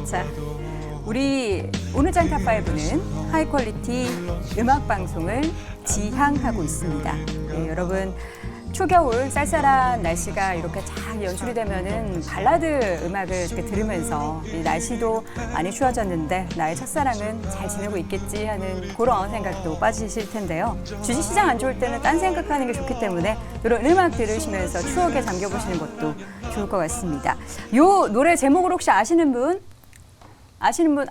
자, 우리 오늘 짱탑5는 하이 퀄리티 음악 방송을 지향하고 있습니다. 네, 여러분 초겨울 쌀쌀한 날씨가 이렇게 쫙 연출이 되면은 발라드 음악을 이렇게 들으면서 이 날씨도 많이 추워졌는데 나의 첫사랑은 잘 지내고 있겠지 하는 그런 생각도 빠지실 텐데요. 주식시장 안 좋을 때는 딴 생각하는 게 좋기 때문에 이런 음악 들으시면서 추억에 잠겨보시는 것도 좋을 것 같습니다. 요 노래 제목을 혹시 아시는 분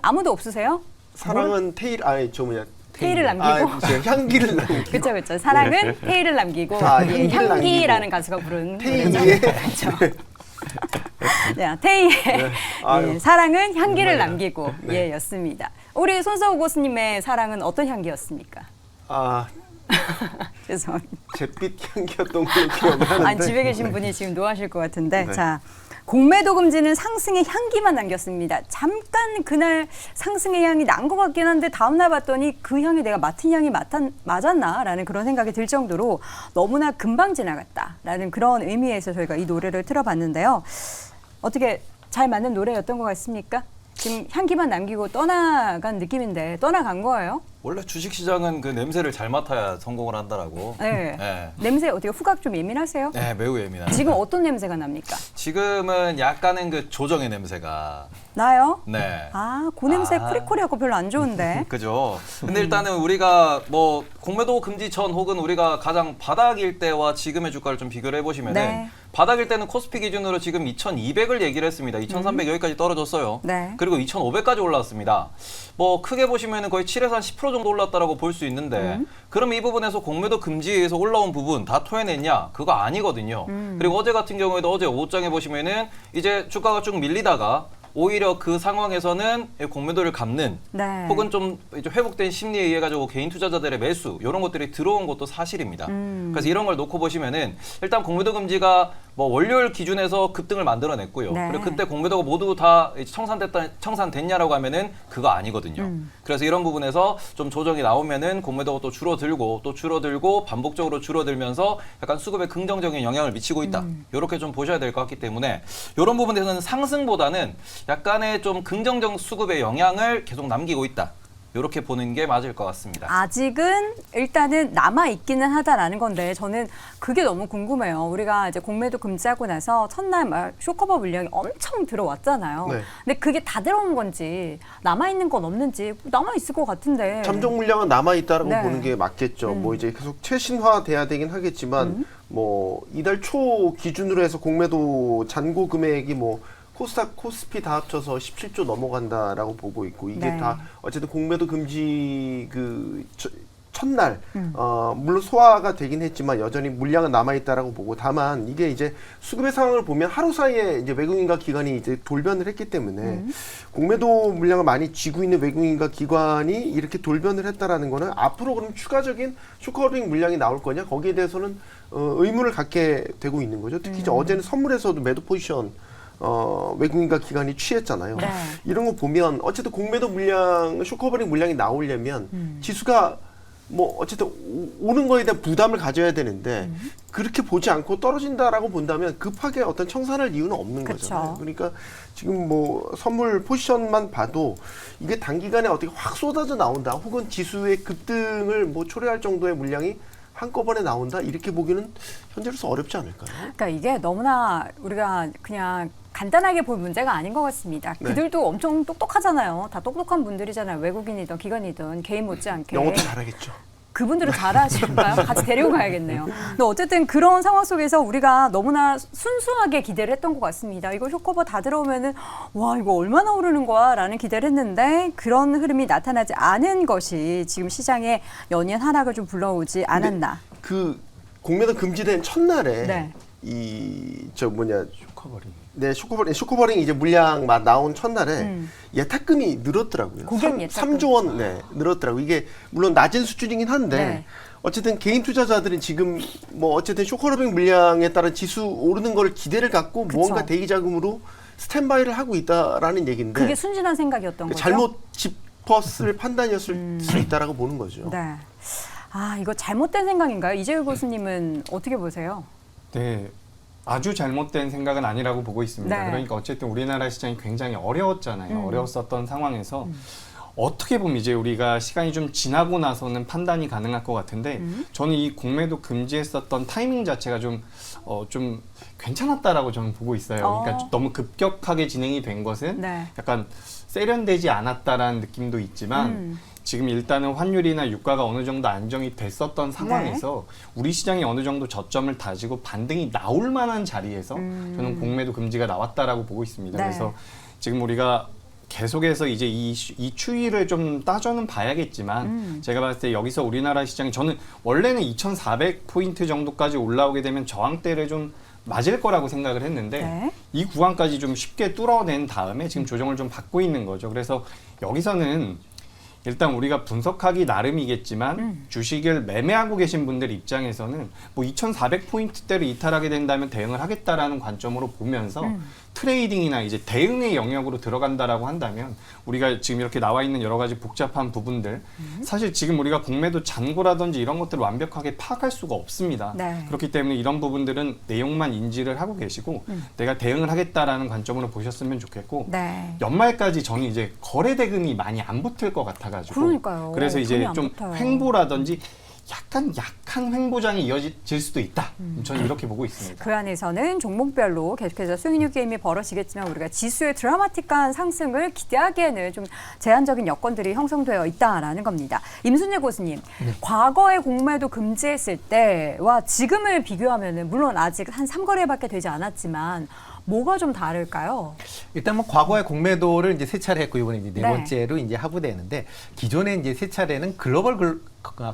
아무도 없으세요? 사랑은 테일을 남기고 향기를 남기고 그렇죠. 사랑은 테일을 남기고 향기라는 가수가 부른 테일의 그렇죠. 네, 테일의 사랑은 향기를 남기고 였습니다. 우리 손석우 교수님의 사랑은 어떤 향기였습니까? 죄송합니다. 잿빛 향기였던 걸로 기억하는데. 아니, 집에 계신 분이 지금 노하실 것 같은데 자. 공매도 금지는 상승의 향기만 남겼습니다. 잠깐 그날 상승의 향이 난 것 같긴 한데 다음날 봤더니 그 향이 내가 맡은 향이 맞았나라는 그런 생각이 들 정도로 너무나 금방 지나갔다라는 그런 의미에서 저희가 이 노래를 틀어봤는데요. 어떻게 잘 맞는 노래였던 것 같습니까? 지금 향기만 남기고 떠나간 느낌인데 떠나간 거예요? 원래 주식시장은 그 냄새를 잘 맡아야 성공을 한다라고. 네. 냄새 어떻게 후각 좀 예민하세요? 네, 매우 예민하죠. 지금 어떤 냄새가 납니까? 지금은 약간은 그 조정의 냄새가 나요? 네. 그 냄새 코리코리하고 별로 안 좋은데. 그죠. 근데 일단은 우리가 뭐 공매도 금지 전 혹은 우리가 가장 바닥일 때와 지금의 주가를 좀 비교를 해보시면은 바닥일 때는 코스피 기준으로 지금 2,200을 얘기를 했습니다. 2,300 여기까지 떨어졌어요. 그리고 2,500까지 올라왔습니다. 뭐 크게 보시면은 거의 7에서 한 10% 정도 올랐다라고 볼 수 있는데 그럼 이 부분에서 공매도 금지에 의해서 올라온 부분 다 토해냈냐? 그거 아니거든요. 그리고 어제 같은 경우에도 어제 오후장에 보시면은 이제 주가가 쭉 밀리다가 오히려 그 상황에서는 공매도를 갚는 혹은 좀 이제 회복된 심리에 의해 가지고 개인 투자자들의 매수 이런 것들이 들어온 것도 사실입니다. 그래서 이런 걸 놓고 보시면은 일단 공매도 금지가 뭐 월요일 기준에서 급등을 만들어냈고요. 그리고 그때 공매도가 모두 다 청산됐냐라고 하면은 그거 아니거든요. 그래서 이런 부분에서 좀 조정이 나오면은 공매도가 또 줄어들고 반복적으로 줄어들면서 약간 수급에 긍정적인 영향을 미치고 있다. 이렇게 좀 보셔야 될 것 같기 때문에 이런 부분에서는 상승보다는 약간의 좀 긍정적 수급의 영향을 계속 남기고 있다. 이렇게 보는 게 맞을 것 같습니다. 아직은 일단은 남아있기는 하다라는 건데 저는 그게 너무 궁금해요. 우리가 이제 공매도 금지하고 나서 첫날 막 쇼커버 물량이 엄청 들어왔잖아요. 근데 그게 다 들어온 건지 남아있는 건 없는지 남아있을 것 같은데. 잠정 물량은 남아있다라고 보는 게 맞겠죠. 뭐 이제 계속 최신화돼야 되긴 하겠지만 뭐 이달 초 기준으로 해서 공매도 잔고 금액이 뭐 코스닥, 코스피 다 합쳐서 17조 넘어간다라고 보고 있고 이게 다 어쨌든 공매도 금지 그 첫날 물론 소화가 되긴 했지만 여전히 물량은 남아있다라고 보고 다만 이게 이제 수급의 상황을 보면 하루 사이에 이제 외국인과 기관이 이제 돌변을 했기 때문에 공매도 물량을 많이 쥐고 있는 외국인과 기관이 이렇게 돌변을 했다라는 거는 앞으로 그럼 추가적인 쇼커버링 물량이 나올 거냐 거기에 대해서는 의문을 갖게 되고 있는 거죠. 특히 이제 어제는 선물에서도 매도 포지션 외국인과 기관이 취했잖아요. 이런 거 보면 어쨌든 공매도 물량, 쇼커버링 물량이 나오려면 지수가 뭐 어쨌든 오는 거에 대한 부담을 가져야 되는데 그렇게 보지 않고 떨어진다라고 본다면 급하게 어떤 청산할 이유는 없는 거잖아요. 그러니까 지금 뭐 선물 포지션만 봐도 이게 단기간에 어떻게 확 쏟아져 나온다 혹은 지수의 급등을 뭐 초래할 정도의 물량이 한꺼번에 나온다 이렇게 보기는 현재로서 어렵지 않을까요? 그러니까 이게 너무나 우리가 그냥 간단하게 볼 문제가 아닌 것 같습니다. 그들도 엄청 똑똑하잖아요. 다 똑똑한 분들이잖아요. 외국인이든 기관이든 개인 못지않게. 영어도 잘하겠죠. 그분들은 잘하실까요? 같이 데리고 가야겠네요. 근데 어쨌든 그런 상황 속에서 우리가 너무나 순수하게 기대를 했던 것 같습니다. 이거 쇼커버 다 들어오면은 와 이거 얼마나 오르는 거야 라는 기대를 했는데 그런 흐름이 나타나지 않은 것이 지금 시장에 연이은 하락을 좀 불러오지 않았나. 그 공매도 금지된 첫날에 쇼커버링 이제 물량 나온 첫날에 예탁금이 늘었더라고요. 고객 예탁금. 3조 원 늘었더라고요. 이게 물론 낮은 수준이긴 한데 어쨌든 개인 투자자들은 지금 뭐 어쨌든 쇼커버링 물량에 따른 지수 오르는 걸 기대를 갖고 무언가 대기 자금으로 스탠바이를 하고 있다라는 얘기인데 그게 순진한 생각이었던 거죠. 잘못 짚었을 판단이었을 수 있다라고 보는 거죠. 이거 잘못된 생각인가요? 이재율 교수님은 어떻게 보세요? 네. 아주 잘못된 생각은 아니라고 보고 있습니다. 네. 그러니까 어쨌든 우리나라 시장이 굉장히 어려웠잖아요. 어려웠었던 상황에서 어떻게 보면 이제 우리가 시간이 좀 지나고 나서는 판단이 가능할 것 같은데 저는 이 공매도 금지했었던 타이밍 자체가 좀 괜찮았다라고 저는 보고 있어요. 그러니까 너무 급격하게 진행이 된 것은 네. 약간 세련되지 않았다라는 느낌도 있지만 지금 일단은 환율이나 유가가 어느 정도 안정이 됐었던 상황에서 우리 시장이 어느 정도 저점을 다지고 반등이 나올 만한 자리에서 저는 공매도 금지가 나왔다라고 보고 있습니다. 네. 그래서 지금 우리가 계속해서 이제 이 추이를 좀 따져는 봐야겠지만 제가 봤을 때 여기서 우리나라 시장이 저는 원래는 2,400포인트 정도까지 올라오게 되면 저항대를 좀 맞을 거라고 생각을 했는데 네. 이 구간까지 좀 쉽게 뚫어낸 다음에 지금 조정을 좀 받고 있는 거죠. 그래서 여기서는 일단 우리가 분석하기 나름이겠지만 주식을 매매하고 계신 분들 입장에서는 뭐 2,400포인트대로 이탈하게 된다면 대응을 하겠다라는 관점으로 보면서 트레이딩이나 이제 대응의 영역으로 들어간다라고 한다면 우리가 지금 이렇게 나와 있는 여러 가지 복잡한 부분들 사실 지금 우리가 공매도 잔고라든지 이런 것들을 완벽하게 파악할 수가 없습니다. 네. 그렇기 때문에 이런 부분들은 내용만 인지를 하고 계시고 내가 대응을 하겠다라는 관점으로 보셨으면 좋겠고 네. 연말까지 저는 이제 거래 대금이 많이 안 붙을 것 같아가지고 그러니까요. 그래서 이제 돈이 안 좀 붙어요. 횡보라든지 약간 약한 횡보장이 이어질 수도 있다. 저는 이렇게 보고 있습니다. 그 안에서는 종목별로 계속해서 수익률 게임이 벌어지겠지만 우리가 지수의 드라마틱한 상승을 기대하기에는 좀 제한적인 여건들이 형성되어 있다라는 겁니다. 임순재 교수님, 과거에 공매도 금지했을 때와 지금을 비교하면은 물론 아직 한 3거래밖에 되지 않았지만 뭐가 좀 다를까요? 일단 뭐 과거에 공매도를 이제 세 차례 했고 이번에 이제 네 네. 번째로 이제 하고 되는데 기존에 이제 세 차례는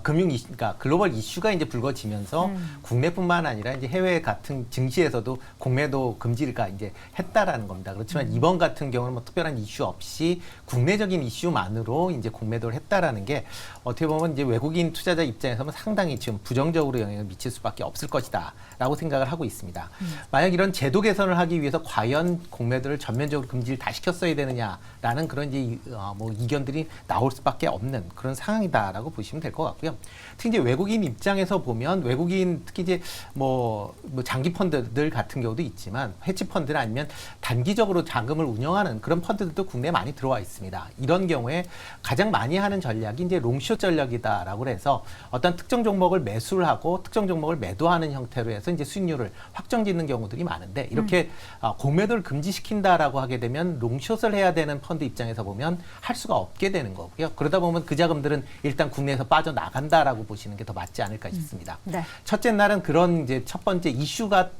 금융 이슈, 그러니까 글로벌 이슈가 이제 불거지면서 국내뿐만 아니라 이제 해외 같은 증시에서도 공매도 금지가 이제 했다라는 겁니다. 그렇지만 이번 같은 경우는 뭐 특별한 이슈 없이 국내적인 이슈만으로 이제 공매도를 했다라는 게 어떻게 보면 이제 외국인 투자자 입장에서는 상당히 지금 부정적으로 영향을 미칠 수밖에 없을 것이다라고 생각을 하고 있습니다. 만약 이런 제도 개선을 하기 위해서 과연 공매도를 전면적으로 금지를 다 시켰어야 되느냐라는 그런 이제 뭐 이견들이 나올 수밖에 없는 그런 상황이다라고 보시면 될 것 같고요. 특히 이제 외국인 입장에서 보면 외국인 특히 이제 뭐 장기 펀드들 같은 경우도 있지만 헤지 펀드나 아니면 단기적으로 자금을 운영하는 그런 펀드들도 국내에 많이 들어와 있습니다. 이런 경우에 가장 많이 하는 전략이 이제 롱숏 전략이다라고 해서 어떤 특정 종목을 매수를 하고 특정 종목을 매도하는 형태로 해서 이제 수익률을 확정짓는 경우들이 많은데 이렇게 공매도를 금지시킨다라고 하게 되면 롱숏을 해야 되는 펀드 입장에서 보면 할 수가 없게 되는 거고요. 그러다 보면 그 자금들은 일단 국내에서 빠져나간다라고 보시는 게 더 맞지 않을까 싶습니다. 네. 첫째 날은 그런 이제 첫 번째 이슈가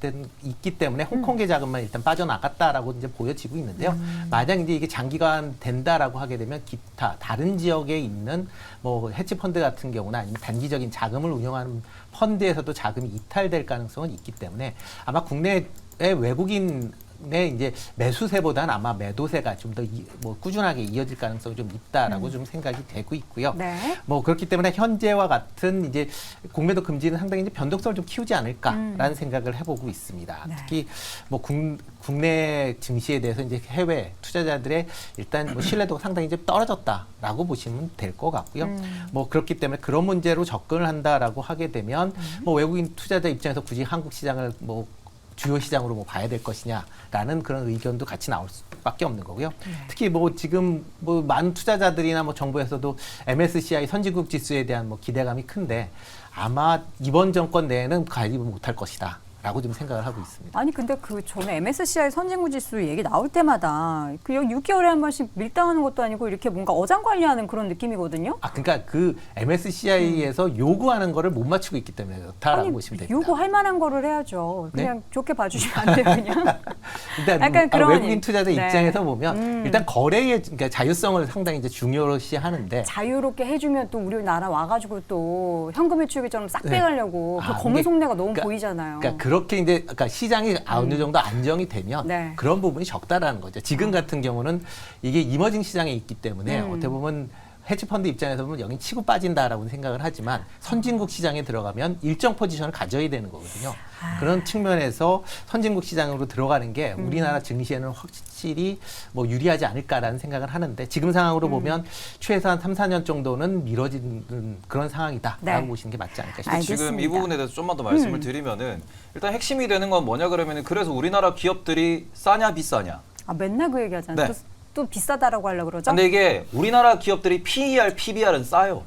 있기 때문에 홍콩계 자금만 일단 빠져나갔다라고 이제 보여지고 있는데요. 만약 이제 이게 장기간 된다라고 하게 되면 기타 다른 지역에 있는 뭐 헤지 펀드 같은 경우나 아니면 단기적인 자금을 운영하는 펀드에서도 자금이 이탈될 가능성은 있기 때문에 아마 국내의 외국인 이제 매수세보다는 아마 매도세가 좀 더 뭐 꾸준하게 이어질 가능성이 좀 있다라고 좀 생각이 되고 있고요. 네. 뭐 그렇기 때문에 현재와 같은 이제 공매도 금지는 상당히 이제 변동성을 좀 키우지 않을까라는 생각을 해보고 있습니다. 네. 특히 뭐 국내 증시에 대해서 이제 해외 투자자들의 일단 뭐 신뢰도가 상당히 이제 떨어졌다라고 보시면 될 것 같고요. 뭐 그렇기 때문에 그런 문제로 접근을 한다라고 하게 되면 뭐 외국인 투자자 입장에서 굳이 한국 시장을 뭐 주요 시장으로 뭐 봐야 될 것이냐라는 그런 의견도 같이 나올 수밖에 없는 거고요. 특히 뭐 지금 뭐 많은 투자자들이나 뭐 정부에서도 MSCI 선진국 지수에 대한 뭐 기대감이 큰데 아마 이번 정권 내에는 가입을 못할 것이다. 라고 좀 생각을 하고 있습니다. 아니 근데 그 전에 MSCI 선진국 지수 얘기 나올 때마다 그 6개월에 한 번씩 밀당하는 것도 아니고 이렇게 뭔가 어장관리하는 그런 느낌이거든요. 아 그러니까 그 MSCI에서 요구하는 거를 못 맞추고 있기 때문에 그렇다라고 보시면 됩니다. 요구할 만한 거를 해야죠. 그냥 네? 좋게 봐주시면 안 돼요, 그냥. 일단 약간 그런 외국인 투자자 네. 입장에서 보면 일단 거래의 그러니까 자율성을 상당히 이제 중요시 하는데 자유롭게 해주면 또 우리나라 와가지고 또 현금 일주기처럼 싹 네. 빼가려고 그 아, 검은 이게 속내가 너무 그러니까- 보이잖아요. 그러니까 그렇게 이제 그러니까 시장이 어느 정도 안정이 되면 네. 그런 부분이 적다라는 거죠. 지금 같은 경우는 이게 이머징 시장에 있기 때문에 어떻게 보면 헤지펀드 입장에서 보면 여긴 치고 빠진다라고 생각을 하지만 선진국 시장에 들어가면 일정 포지션을 가져야 되는 거거든요. 그런 측면에서 선진국 시장으로 들어가는 게 우리나라 증시에는 확실히 뭐 유리하지 않을까라는 생각을 하는데 지금 상황으로 보면 최소한 3, 4년 정도는 미뤄지는 그런 상황이다라고 네. 보시는 게 맞지 않을까 싶습니다. 알겠습니다. 지금 이 부분에 대해서 좀만 더 말씀을 드리면은 일단 핵심이 되는 건 뭐냐 그러면은 그래서 우리나라 기업들이 싸냐 비싸냐. 아, 맨날 그 얘기하잖아요. 네. 또 비싸다라고 하려고 그러죠? 근데 이게 우리나라 기업들이 PER, PBR은 싸요.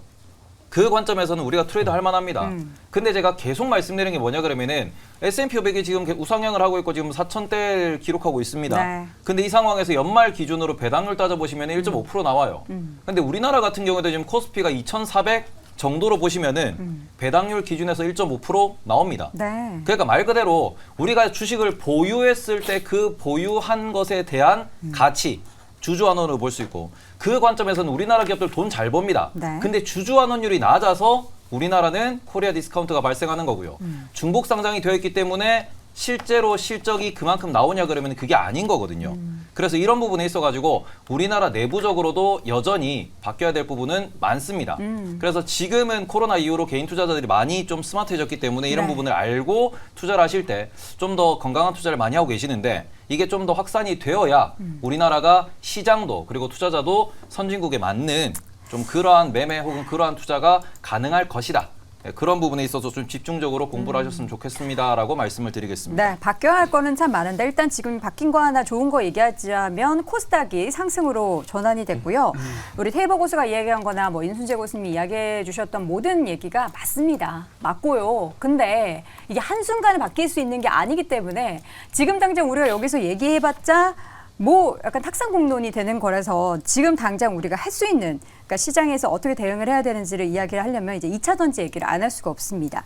그 관점에서는 우리가 트레이드 할 만합니다. 근데 제가 계속 말씀드리는 게 뭐냐 그러면은 S&P 500이 지금 우상향을 하고 있고 지금 4,000대를 기록하고 있습니다. 네. 근데 이 상황에서 연말 기준으로 배당률 따져보시면 1.5% 나와요. 근데 우리나라 같은 경우에도 지금 코스피가 2,400 정도로 보시면은 배당률 기준에서 1.5% 나옵니다. 네. 그러니까 말 그대로 우리가 주식을 보유했을 때 그 보유한 것에 대한 가치, 주주환원으로 볼 수 있고 그 관점에서는 우리나라 기업들 돈 잘 법니다. 네. 근데 주주환원율이 낮아서 우리나라는 코리아 디스카운트가 발생하는 거고요. 중복 상장이 되어 있기 때문에 실제로 실적이 그만큼 나오냐 그러면 그게 아닌 거거든요. 그래서 이런 부분에 있어가지고 우리나라 내부적으로도 여전히 바뀌어야 될 부분은 많습니다. 그래서 지금은 코로나 이후로 개인 투자자들이 많이 좀 스마트해졌기 때문에 이런 네. 부분을 알고 투자를 하실 때 좀 더 건강한 투자를 많이 하고 계시는데 이게 좀 더 확산이 되어야 우리나라가 시장도 그리고 투자자도 선진국에 맞는 좀 그러한 매매 혹은 그러한 투자가 가능할 것이다. 네, 그런 부분에 있어서 좀 집중적으로 공부를 하셨으면 좋겠습니다라고 말씀을 드리겠습니다. 네, 바뀌어야 할 거는 참 많은데 일단 지금 바뀐 거 하나 좋은 거 얘기하자면 코스닥이 상승으로 전환이 됐고요. 우리 테이버 고수가 이야기한 거나 뭐 인순재 고수님이 이야기해 주셨던 모든 얘기가 맞습니다. 맞고요. 근데 이게 한순간에 바뀔 수 있는 게 아니기 때문에 지금 당장 우리가 여기서 얘기해봤자 뭐 약간 탁상공론이 되는 거라서 지금 당장 우리가 할 수 있는 그러니까 시장에서 어떻게 대응을 해야 되는지를 이야기를 하려면 이제 2차 전지 얘기를 안 할 수가 없습니다.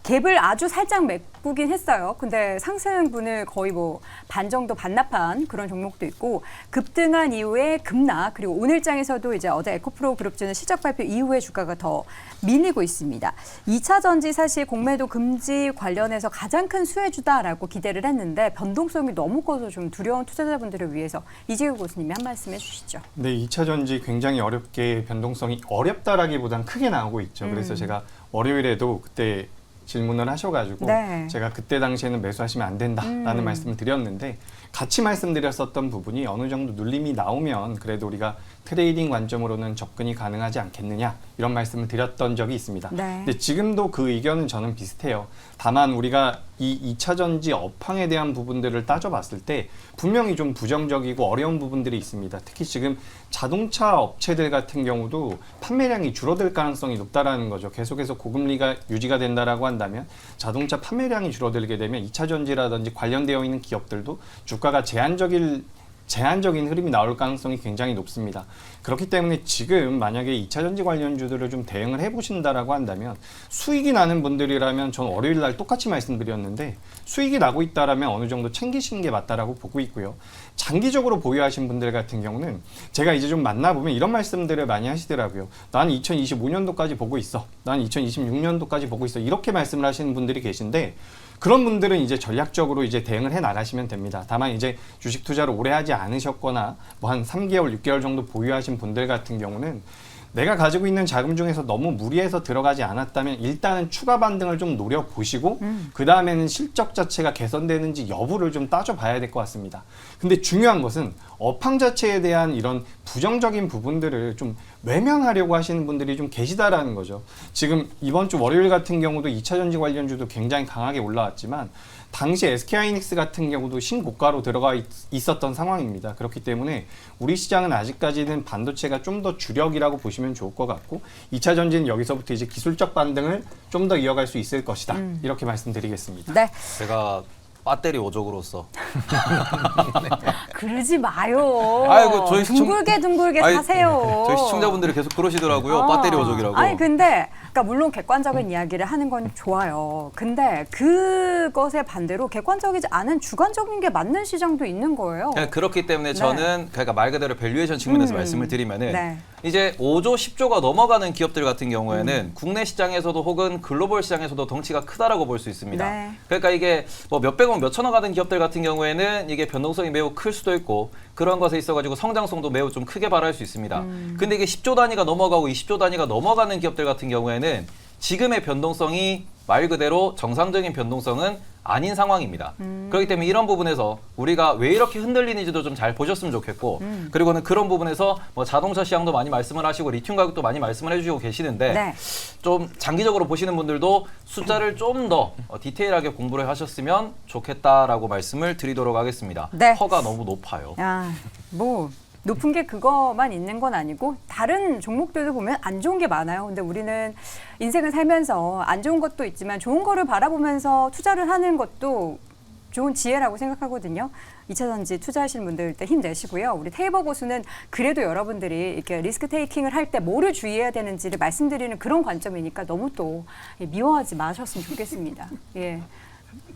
갭을 아주 살짝 메꾸긴 했어요. 근데 상승분을 거의 뭐 반 정도 반납한 그런 종목도 있고 급등한 이후에 급락 그리고 오늘장에서도 이제 어제 에코프로 그룹주는 실적 발표 이후에 주가가 더 밀리고 있습니다. 2차 전지 사실 공매도 금지 관련해서 가장 큰 수혜주다라고 기대를 했는데 변동성이 너무 커서 좀 두려운 투자자분들을 위해서 이재우 교수님이 한 말씀 해주시죠. 네, 2차 전지 굉장히 어렵게 변동성이 어렵다라기보단 크게 나오고 있죠. 그래서 제가 월요일에도 그때 질문을 하셔가지고 네. 제가 그때 당시에는 매수하시면 안 된다라는 말씀을 드렸는데 같이 말씀드렸었던 부분이 어느 정도 눌림이 나오면 그래도 우리가 트레이딩 관점으로는 접근이 가능하지 않겠느냐 이런 말씀을 드렸던 적이 있습니다. 네. 근데 지금도 그 의견은 저는 비슷해요. 다만 우리가 이 2차 전지 업황에 대한 부분들을 따져봤을 때 분명히 좀 부정적이고 어려운 부분들이 있습니다. 특히 지금 자동차 업체들 같은 경우도 판매량이 줄어들 가능성이 높다라는 거죠. 계속해서 고금리가 유지가 된다라고 한다면 자동차 판매량이 줄어들게 되면 2차 전지라든지 관련되어 있는 기업들도 주가가 제한적인 흐름이 나올 가능성이 굉장히 높습니다. 그렇기 때문에 지금 만약에 2차 전지 관련주들을 좀 대응을 해보신다라고 한다면 수익이 나는 분들이라면 전 월요일 날 똑같이 말씀드렸는데 수익이 나고 있다라면 어느 정도 챙기시는 게 맞다라고 보고 있고요. 장기적으로 보유하신 분들 같은 경우는 제가 이제 좀 만나보면 이런 말씀들을 많이 하시더라고요. 난 2025년도까지 보고 있어. 난 2026년도까지 보고 있어. 이렇게 말씀을 하시는 분들이 계신데 그런 분들은 이제 전략적으로 이제 대응을 해 나가시면 됩니다. 다만 이제 주식 투자를 오래 하지 않으셨거나 뭐 한 3개월, 6개월 정도 보유하신 분들 같은 경우는 내가 가지고 있는 자금 중에서 너무 무리해서 들어가지 않았다면 일단은 추가 반등을 좀 노려보시고 그 다음에는 실적 자체가 개선되는지 여부를 좀 따져봐야 될 것 같습니다. 근데 중요한 것은 업황 자체에 대한 이런 부정적인 부분들을 좀 외면하려고 하시는 분들이 좀 계시다라는 거죠. 지금 이번 주 월요일 같은 경우도 2차 전지 관련주도 굉장히 강하게 올라왔지만 당시 SK하이닉스 같은 경우도 신고가로 들어가 있었던 상황입니다. 그렇기 때문에 우리 시장은 아직까지는 반도체가 좀 더 주력이라고 보시면 좋을 것 같고 2차 전지는 여기서부터 이제 기술적 반등을 좀 더 이어갈 수 있을 것이다. 이렇게 말씀드리겠습니다. 네. 제가 배터리 오족으로서 그러지 마요. 아이고, 저희 시청- 둥글게 아이, 사세요. 저희 시청자분들이 계속 그러시더라고요. 배터리 오족이라고. 아니 근데 그러니까 물론 객관적인 이야기를 하는 건 좋아요. 근데 그것에 반대로 객관적이지 않은 주관적인 게 맞는 시장도 있는 거예요. 그렇기 때문에 네. 저는 그러니까 말 그대로 밸류에이션 측면에서 말씀을 드리면은 네. 이제 5조, 10조가 넘어가는 기업들 같은 경우에는 국내 시장에서도 혹은 글로벌 시장에서도 덩치가 크다라고 볼 수 있습니다. 네. 그러니까 이게 뭐 몇백억, 몇천억 하는 기업들 같은 경우에는 이게 변동성이 매우 클 수도 있고 그런 것에 있어가지고 성장성도 매우 좀 크게 발휘할 수 있습니다. 근데 이게 10조 단위가 넘어가고 20조 단위가 넘어가는 기업들 같은 경우에는 지금의 변동성이 말 그대로 정상적인 변동성은 아닌 상황입니다. 그렇기 때문에 이런 부분에서 우리가 왜 이렇게 흔들리는지도 좀 잘 보셨으면 좋겠고 그리고는 그런 부분에서 뭐 자동차 시장도 많이 말씀을 하시고 리튬 가격도 많이 말씀을 해주시고 계시는데 네. 좀 장기적으로 보시는 분들도 숫자를 좀 더 디테일하게 공부를 하셨으면 좋겠다라고 말씀을 드리도록 하겠습니다. 네. 허가 너무 높아요. 야, 뭐 높은 게 그거만 있는 건 아니고 다른 종목들도 보면 안 좋은 게 많아요. 근데 우리는 인생을 살면서 안 좋은 것도 있지만 좋은 거를 바라보면서 투자를 하는 것도 좋은 지혜라고 생각하거든요. 2차전지 투자하시는 분들 일단 힘내시고요. 우리 테이버 고수는 그래도 여러분들이 이렇게 리스크 테이킹을 할 때 뭐를 주의해야 되는지를 말씀드리는 그런 관점이니까 너무 또 미워하지 마셨으면 좋겠습니다. 예.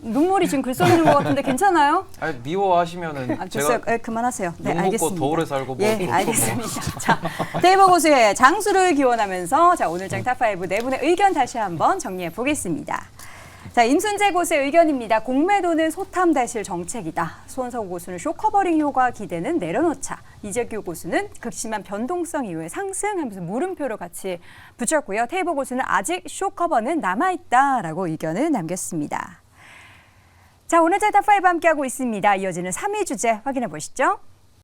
눈물이 지금 글썽이는 것 같은데 괜찮아요? 아니, 미워하시면은 아, 됐어요. 제가 예, 그만하세요. 네, 욕 먹고 알겠습니다. 더울에 살고 뭐 예, 또 알겠습니다. 자, 테이버 고수의 장수를 기원하면서 자, 오늘 장 탑5 네 분의 의견 다시 한번 정리해 보겠습니다. 자, 임순재 고수의 의견입니다. 공매도는 소탐대실 정책이다. 손석우 고수는 쇼커버링 효과 기대는 내려놓자. 이재규 고수는 극심한 변동성 이후에 상승하면서 물음표를 같이 붙였고요. 테이버 고수는 아직 쇼커버는 남아있다라고 의견을 남겼습니다. 자, 오늘 장 탑5 함께하고 있습니다. 이어지는 3위 주제 확인해 보시죠.